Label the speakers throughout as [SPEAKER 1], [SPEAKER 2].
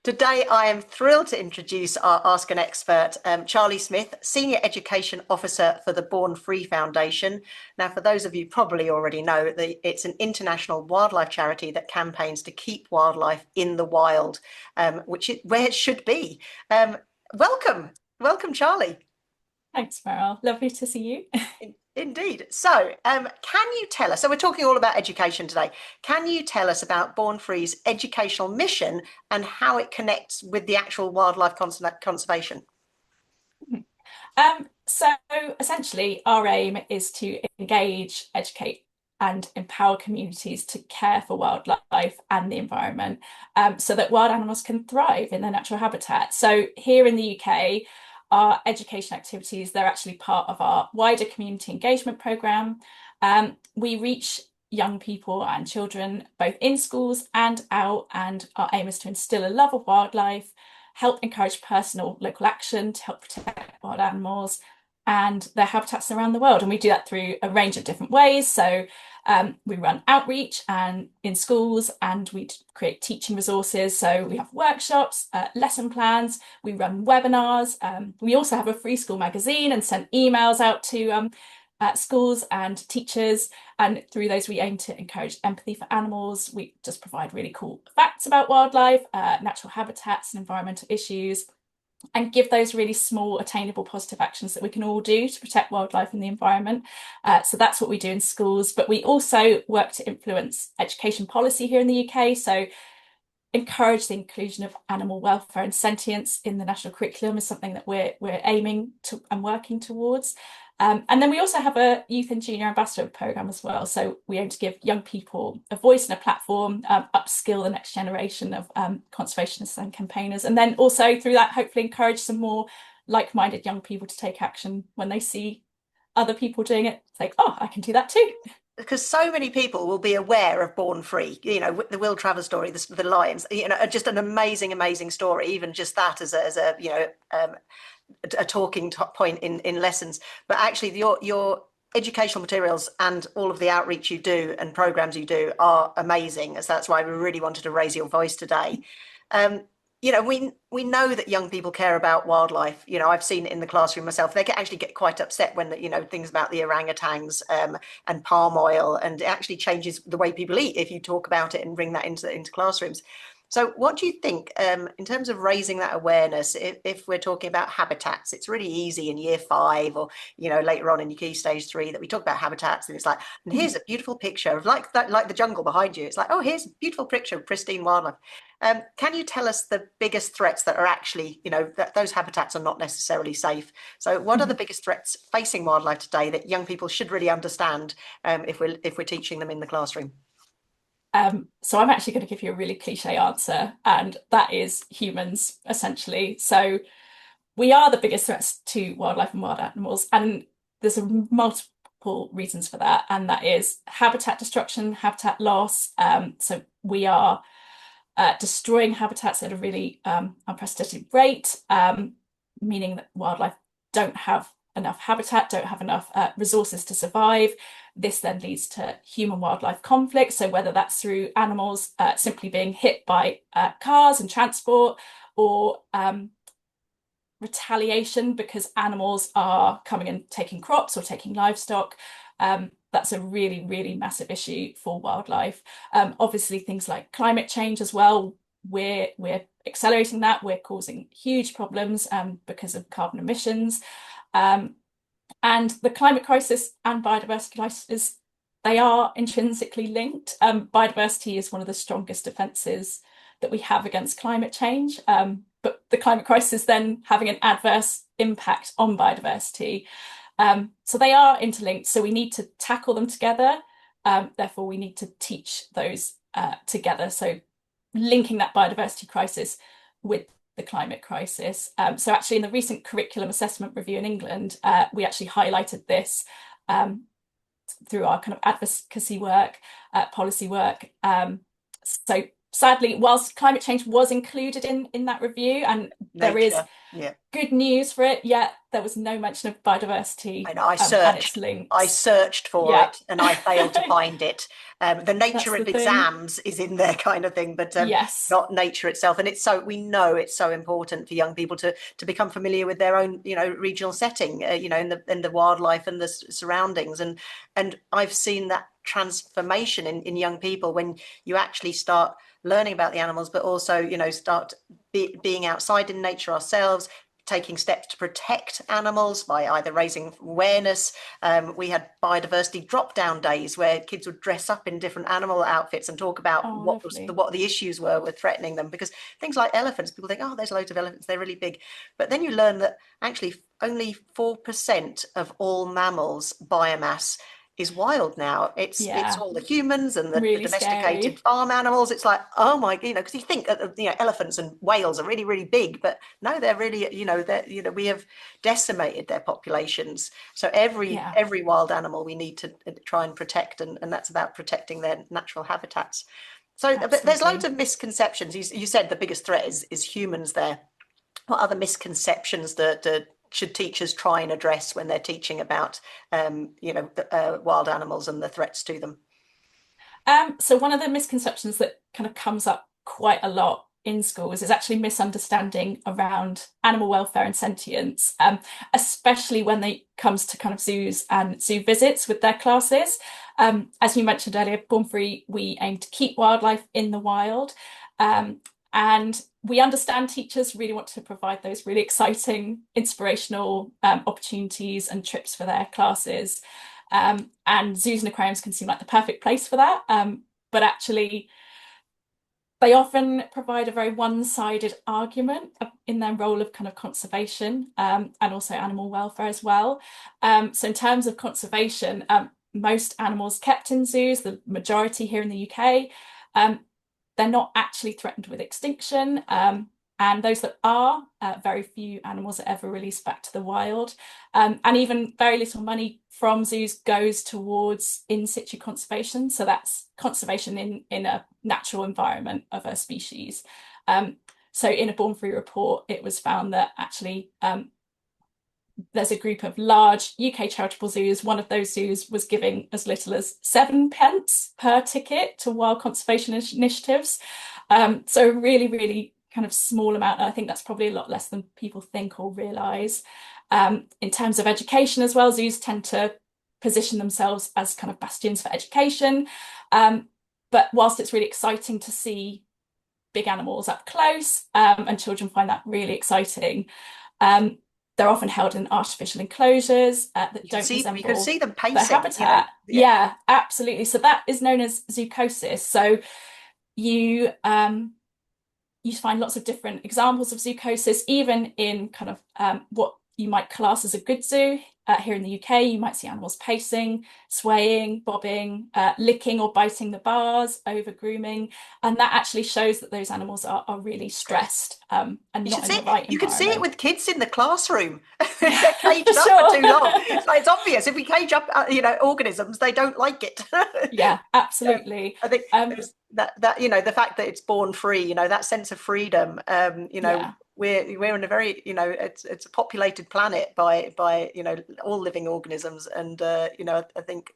[SPEAKER 1] Today, I am thrilled to introduce our Ask an Expert, Charlie Smith, Senior Education Officer for the Born Free Foundation. Now, for those of you probably already know, it's an international wildlife charity that campaigns to keep wildlife in the wild, which is where it should be. Welcome, welcome, Charlie.
[SPEAKER 2] Thanks, Meryl. Lovely to see you.
[SPEAKER 1] Indeed. So, can you tell us? So, we're talking all about education today. Can you tell us about Born Free's educational mission and how it connects with the actual wildlife conservation?
[SPEAKER 2] So essentially, our aim is to engage, educate, and empower communities to care for wildlife and the environment, so that wild animals can thrive in their natural habitat. So here in the UK, our education activities, they're actually part of our wider community engagement programme. We reach young people and children both in schools and out, and our aim is to instill a love of wildlife, help encourage personal local action to help protect wild animals and their habitats around the world. And we do that through a range of different ways. So we run outreach and in schools, and we create teaching resources. So we have workshops, lesson plans, we run webinars. We also have a free school magazine and send emails out to schools and teachers. And through those, we aim to encourage empathy for animals. We just provide really cool facts about wildlife, natural habitats and environmental issues, and give those really small, attainable, positive actions that we can all do to protect wildlife and the environment. So that's what we do in schools. But we also work to influence education policy here in the UK. So encourage the inclusion of animal welfare and sentience in the national curriculum is something that we're aiming to and working towards. And then we also have a youth and junior ambassador programme as well. So we aim to give young people a voice and a platform, upskill the next generation of conservationists and campaigners. And then also through that, hopefully encourage some more like-minded young people to take action when they see other people doing it. It's like, oh, I can do that too.
[SPEAKER 1] Because so many people will be aware of Born Free, the Will Travers story, the lions, just an amazing, amazing story. Even just that as a a talking point in lessons. But actually, your educational materials and all of the outreach you do and programs you do are amazing. As that's why we really wanted to raise your voice today. Um, we know that young people care about wildlife. I've seen it in the classroom myself. They can actually get quite upset when things about the orangutans and palm oil, and it actually changes the way people eat if you talk about it and bring that into classrooms. So what do you think in terms of raising that awareness, if we're talking about habitats? It's really easy in year 5 or, later on in your key stage 3 that we talk about habitats, and it's like, and here's a beautiful picture of like that, like the jungle behind you. It's like, oh, here's a beautiful picture of pristine wildlife. Can you tell us the biggest threats that are actually, that those habitats are not necessarily safe? So what are the biggest threats facing wildlife today that young people should really understand if we're teaching them in the classroom?
[SPEAKER 2] So I'm actually going to give you a really cliche answer, and that is humans, essentially. So we are the biggest threats to wildlife and wild animals, and there's multiple reasons for that, and that is habitat destruction, habitat loss. So we are destroying habitats at a really unprecedented rate, meaning that wildlife don't have enough habitat, don't have enough resources to survive. This then leads to human wildlife conflict. So whether that's through animals simply being hit by cars and transport, or retaliation because animals are coming and taking crops or taking livestock. That's a really, really massive issue for wildlife. Obviously, things like climate change as well. We're accelerating that. We're causing huge problems because of carbon emissions. And the climate crisis and biodiversity crisis, they are intrinsically linked. Biodiversity is one of the strongest defences that we have against climate change. But the climate crisis then having an adverse impact on biodiversity. So they are interlinked. So we need to tackle them together. Therefore, we need to teach those together. So linking that biodiversity crisis with the climate crisis. So actually in the recent curriculum assessment review in England, we actually highlighted this through our kind of advocacy work, policy work. So sadly, whilst climate change was included in that review, and there is
[SPEAKER 1] Nature, yeah.
[SPEAKER 2] good news for it, yet there was no mention of biodiversity
[SPEAKER 1] I know and
[SPEAKER 2] its
[SPEAKER 1] I
[SPEAKER 2] links.
[SPEAKER 1] searched for
[SPEAKER 2] Yeah,
[SPEAKER 1] it and I failed to find it. The
[SPEAKER 2] that's
[SPEAKER 1] nature
[SPEAKER 2] the
[SPEAKER 1] of
[SPEAKER 2] thing.
[SPEAKER 1] exams is in there kind of thing, but
[SPEAKER 2] Yes,
[SPEAKER 1] not nature itself. And it's so we know it's so important for young people to become familiar with their own, regional setting, in the wildlife and the surroundings. And I've seen that transformation in young people when you actually start learning about the animals, but also, start being outside in nature ourselves, taking steps to protect animals by either raising awareness. We had biodiversity drop down days where kids would dress up in different animal outfits and talk about
[SPEAKER 2] oh, lovely.
[SPEAKER 1] what the issues were with threatening them. Because things like elephants, people think, oh, there's loads of elephants, they're really big. But then you learn that actually only 4% of all mammals biomass is wild now. It's
[SPEAKER 2] Yeah,
[SPEAKER 1] all the humans and the
[SPEAKER 2] really
[SPEAKER 1] domesticated
[SPEAKER 2] scary.
[SPEAKER 1] farm animals. It's like, oh my, because you think elephants and whales are really really big, but no, they're really, we have decimated their populations. So
[SPEAKER 2] Yeah,
[SPEAKER 1] every wild animal we need to try and protect, and that's about protecting their natural habitats. So, but there's loads
[SPEAKER 2] absolutely.
[SPEAKER 1] of misconceptions. You said the biggest threat is humans there. What other misconceptions that should teachers try and address when they're teaching about wild animals and the threats to them?
[SPEAKER 2] So one of the misconceptions that kind of comes up quite a lot in schools is actually misunderstanding around animal welfare and sentience, especially when it comes to kind of zoos and zoo visits with their classes. As you mentioned earlier, Born Free, we aim to keep wildlife in the wild. Um, and we understand teachers really want to provide those really exciting, inspirational opportunities and trips for their classes. And zoos and aquariums can seem like the perfect place for that. But actually, they often provide a very one-sided argument in their role of kind of conservation and also animal welfare as well. So in terms of conservation, most animals kept in zoos, the majority here in the UK, um, they're not actually threatened with extinction. And those that are, very few animals are ever released back to the wild. And even very little money from zoos goes towards in situ conservation. So that's conservation in a natural environment of a species. So in a Born Free report, it was found that actually there's a group of large UK charitable zoos. One of those zoos was giving as little as 7p per ticket to wild conservation initiatives. So really, really kind of small amount. And I think that's probably a lot less than people think or realise. In terms of education as well, zoos tend to position themselves as kind of bastions for education. But whilst it's really exciting to see big animals up close, and children find that really exciting, they're often held in artificial enclosures that don't
[SPEAKER 1] You can
[SPEAKER 2] resemble
[SPEAKER 1] see them
[SPEAKER 2] their
[SPEAKER 1] pacing,
[SPEAKER 2] habitat.
[SPEAKER 1] yeah.
[SPEAKER 2] Yeah, absolutely. So that is known as zoochosis. So you you find lots of different examples of zoochosis, even in kind of what you might class as a good zoo. Here in the UK, you might see animals pacing, swaying, bobbing, licking or biting the bars, over grooming. And that actually shows that those animals are really stressed and
[SPEAKER 1] You
[SPEAKER 2] not
[SPEAKER 1] should
[SPEAKER 2] in
[SPEAKER 1] see
[SPEAKER 2] the
[SPEAKER 1] it.
[SPEAKER 2] right
[SPEAKER 1] You can see it
[SPEAKER 2] environment.
[SPEAKER 1] with kids in the classroom.
[SPEAKER 2] Yeah,
[SPEAKER 1] They're
[SPEAKER 2] for
[SPEAKER 1] caged up for
[SPEAKER 2] sure.
[SPEAKER 1] too long. It's obvious. If we cage up, organisms, they don't like it.
[SPEAKER 2] Yeah,
[SPEAKER 1] Yeah,
[SPEAKER 2] absolutely.
[SPEAKER 1] I think
[SPEAKER 2] Um,
[SPEAKER 1] there's that the fact that it's born free, that sense of freedom.
[SPEAKER 2] yeah,
[SPEAKER 1] We're in a very, it's a populated planet by all living organisms, and I think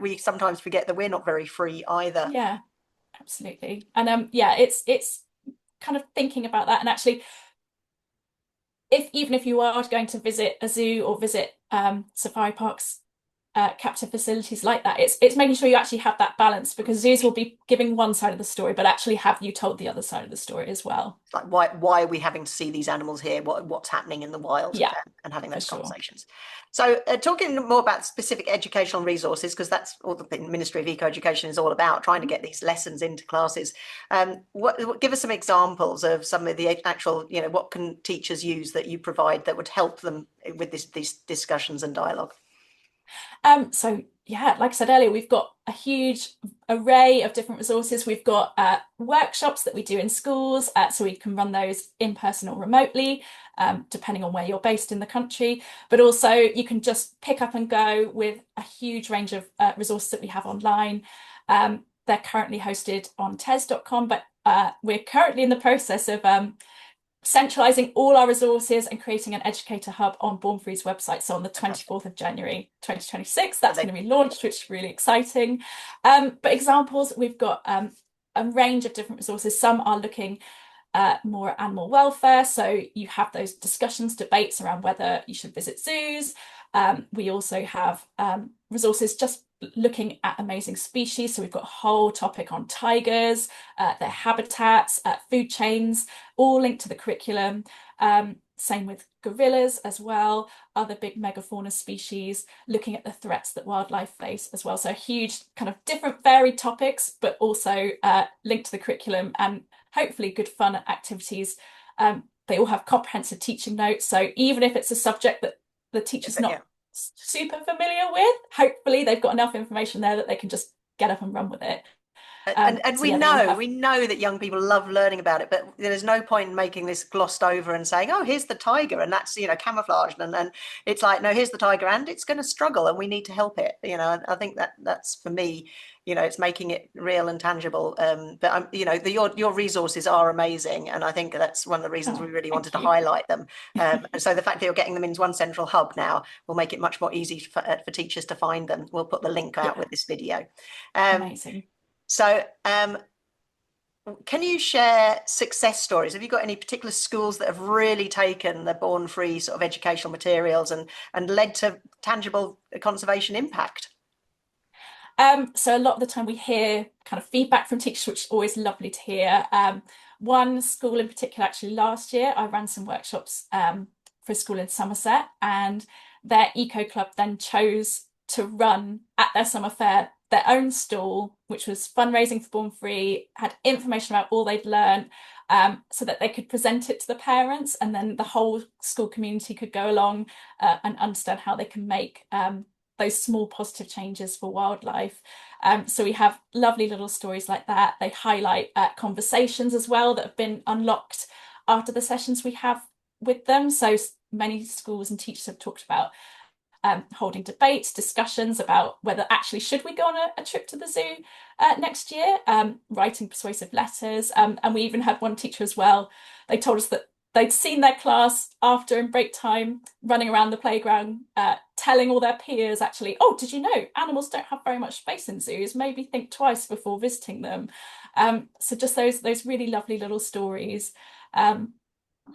[SPEAKER 1] we sometimes forget that we're not very free either.
[SPEAKER 2] yeah, absolutely. And yeah, it's kind of thinking about that. And actually, if even if you are going to visit a zoo or visit safari parks, captive facilities like that, it's making sure you actually have that balance, because zoos will be giving one side of the story, but actually have you told the other side of the story as well?
[SPEAKER 1] It's like why are we having to see these animals here? What's happening in the wild,
[SPEAKER 2] Yeah,
[SPEAKER 1] and having
[SPEAKER 2] for
[SPEAKER 1] those
[SPEAKER 2] sure.
[SPEAKER 1] conversations. So talking more about specific educational resources, because that's all the Ministry of Eco Education is all about, trying to get these lessons into classes. Give us some examples of some of the actual, what can teachers use that you provide that would help them with these discussions and dialogue?
[SPEAKER 2] So yeah, like I said earlier, we've got a huge array of different resources. We've got workshops that we do in schools, so we can run those in person or remotely, depending on where you're based in the country. But also you can just pick up and go with a huge range of resources that we have online. they're currently hosted on tes.com, but we're currently in the process of centralizing all our resources and creating an educator hub on Born Free's website. So on the 24th of January 2026, that's going to be launched, which is really exciting. But examples, we've got a range of different resources. Some are looking more at animal welfare. So you have those discussions, debates around whether you should visit zoos. We also have resources just looking at amazing species. So we've got a whole topic on tigers, their habitats, food chains, all linked to the curriculum. Same with gorillas as well, other big megafauna species, looking at the threats that wildlife face as well. So huge kind of different varied topics, but also linked to the curriculum and hopefully good fun activities. They all have comprehensive teaching notes. So even if it's a subject that the teacher's not super familiar with, hopefully they've got enough information there that they can just get up and run with it.
[SPEAKER 1] And we know that young people love learning about it, but there's no point in making this glossed over and saying, oh, here's the tiger, and that's, you know, camouflaged, and it's like, no, here's the tiger and it's going to struggle and we need to help it. You know, I think that's for me, you know, it's making it real and tangible. But I'm, you know, your resources are amazing, and I think that's one of the reasons we really wanted to highlight them. And so the fact that you're getting them in one central hub now will make it much more easy for teachers to find them. We'll put the link out with this video.
[SPEAKER 2] Amazing.
[SPEAKER 1] So, can you share success stories? Have you got any particular schools that have really taken the Born Free sort of educational materials and led to tangible conservation impact?
[SPEAKER 2] So a lot of the time we hear kind of feedback from teachers, which is always lovely to hear. One school in particular, actually last year, I ran some workshops for a school in Somerset, and their eco club then chose to run at their summer fair their own stall, which was fundraising for Born Free, had information about all they'd learned, so that they could present it to the parents, and then the whole school community could go along and understand how they can make those small positive changes for wildlife. So we have lovely little stories like that. They highlight conversations as well that have been unlocked after the sessions we have with them. So many schools and teachers have talked about holding debates, discussions about whether actually should we go on a trip to the zoo next year, writing persuasive letters. And we even had one teacher as well. They told us that they'd seen their class after in break time running around the playground, telling all their peers actually, oh, did you know animals don't have very much space in zoos? Maybe think twice before visiting them. So just those really lovely little stories.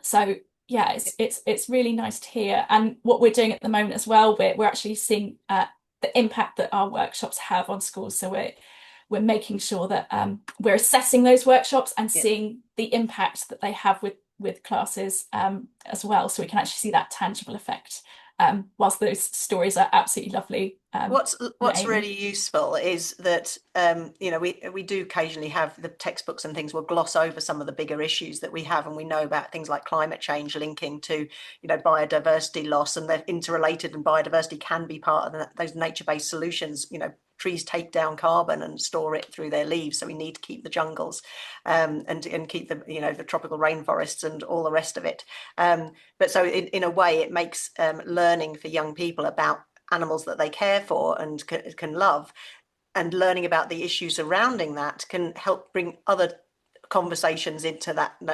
[SPEAKER 2] So yeah, it's really nice to hear. And what we're doing at the moment as well, we're actually seeing the impact that our workshops have on schools. So we're making sure that we're assessing those workshops and seeing the impact that they have with classes as well, so we can actually see that tangible effect. Whilst those stories are absolutely lovely.
[SPEAKER 1] What's really useful is that you know, we do occasionally have the textbooks and things will gloss over some of the bigger issues that we have, and we know about things like climate change linking to, you know, biodiversity loss, and they're interrelated, and biodiversity can be part of those nature-based solutions. You know, trees take down carbon and store it through their leaves, so we need to keep the jungles and keep the, you know, the tropical rainforests and all the rest of it. But so in a way it makes learning for young people about animals that they care for and can love, and learning about the issues surrounding that can help bring other conversations into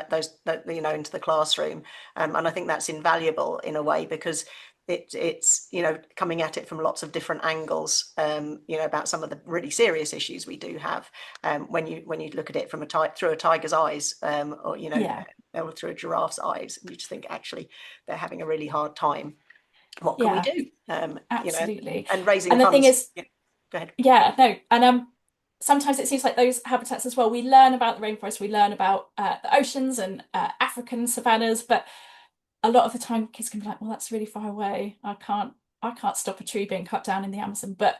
[SPEAKER 1] those you know, into the classroom. And I think that's invaluable in a way, because it's you know, coming at it from lots of different angles, you know, about some of the really serious issues we do have, when you look at it from through a tiger's eyes, or, you know, or through a giraffe's eyes, you just think actually they're having a really hard time. What can we do?
[SPEAKER 2] Absolutely.
[SPEAKER 1] You know, and raising
[SPEAKER 2] and the
[SPEAKER 1] funds.
[SPEAKER 2] thing is,
[SPEAKER 1] go ahead.
[SPEAKER 2] No, and sometimes it seems like those habitats as well, we learn about the rainforest, we learn about the oceans and African savannas, but a lot of the time kids can be like, well, that's really far away, I can't stop a tree being cut down in the Amazon. But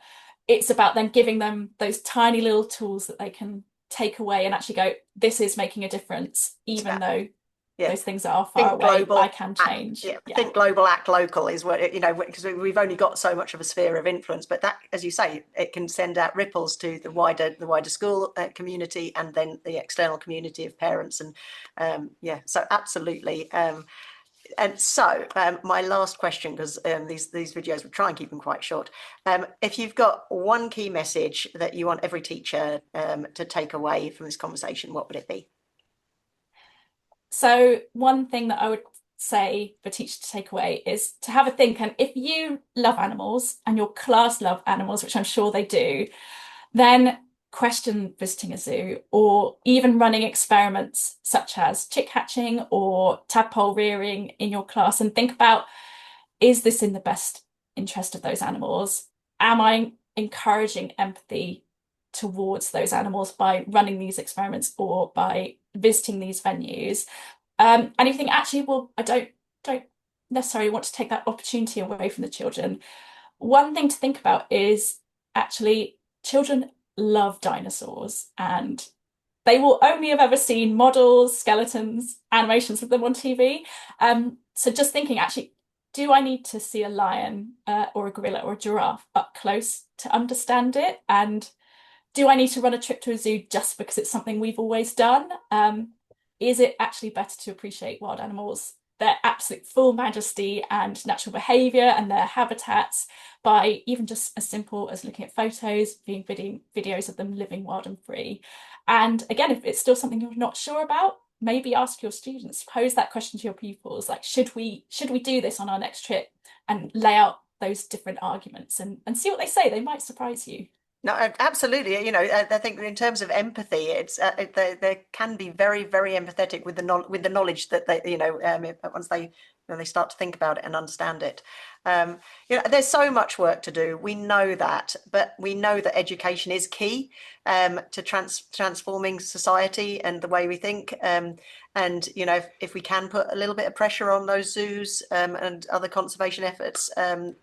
[SPEAKER 2] it's about then giving them those tiny little tools that they can take away and actually go, this is making a difference, even though those things are far away. Global, I can change.
[SPEAKER 1] Think global, act local is what, you know, because we've only got so much of a sphere of influence, but that, as you say, it can send out ripples to the wider school community, and then the external community of parents. And so absolutely. And so, my last question, because these videos we try and keep them quite short. If you've got one key message that you want every teacher to take away from this conversation, what would it be?
[SPEAKER 2] So one thing that I would say for teachers to take away is to have a think. And if you love animals and your class love animals, which I'm sure they do, then question visiting a zoo or even running experiments such as chick hatching or tadpole rearing in your class and think about, is this in the best interest of those animals? Am I encouraging empathy towards those animals by running these experiments or by visiting these venues? And you think, actually, well, I don't necessarily want to take that opportunity away from the children. One thing to think about is actually children love dinosaurs and they will only have ever seen models, skeletons, animations of them on TV. So just thinking, actually, do I need to see a lion or a gorilla or a giraffe up close to understand it? And do I need to run a trip to a zoo just because it's something we've always done? Is it actually better to appreciate wild animals, their absolute full majesty and natural behaviour and their habitats by even just as simple as looking at photos, viewing videos of them living wild and free? And again, if it's still something you're not sure about, maybe ask your students, pose that question to your pupils, like, should we do this on our next trip? And lay out those different arguments and see what they say. They might surprise you.
[SPEAKER 1] No, absolutely. I think in terms of empathy, they can be very, very empathetic with the knowledge that once they when they start to think about it and understand it. There's so much work to do. We know that, but we know that education is key to transforming society and the way we think. And if we can put a little bit of pressure on those zoos and other conservation efforts, and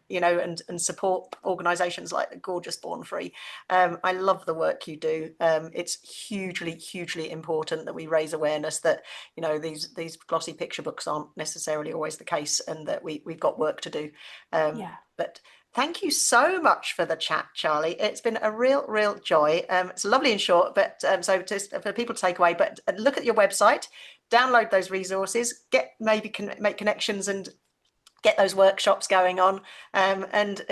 [SPEAKER 1] support organisations like the Gorgeous Born Free. I love the work you do. It's hugely, hugely important that we raise awareness that these glossy picture books aren't necessarily always the case, and that we've got work to do.
[SPEAKER 2] Yeah.
[SPEAKER 1] But thank you so much for the chat, Charlie. It's been a real joy. It's lovely and short, but so just for people to take away. But look at your website, download those resources, make connections and get those workshops going on. And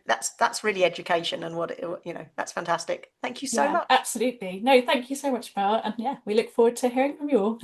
[SPEAKER 1] that's really education, and that's fantastic. Thank you so
[SPEAKER 2] Yeah,
[SPEAKER 1] much.
[SPEAKER 2] absolutely. No, thank you so much, Mel. And yeah, we look forward to hearing from you all.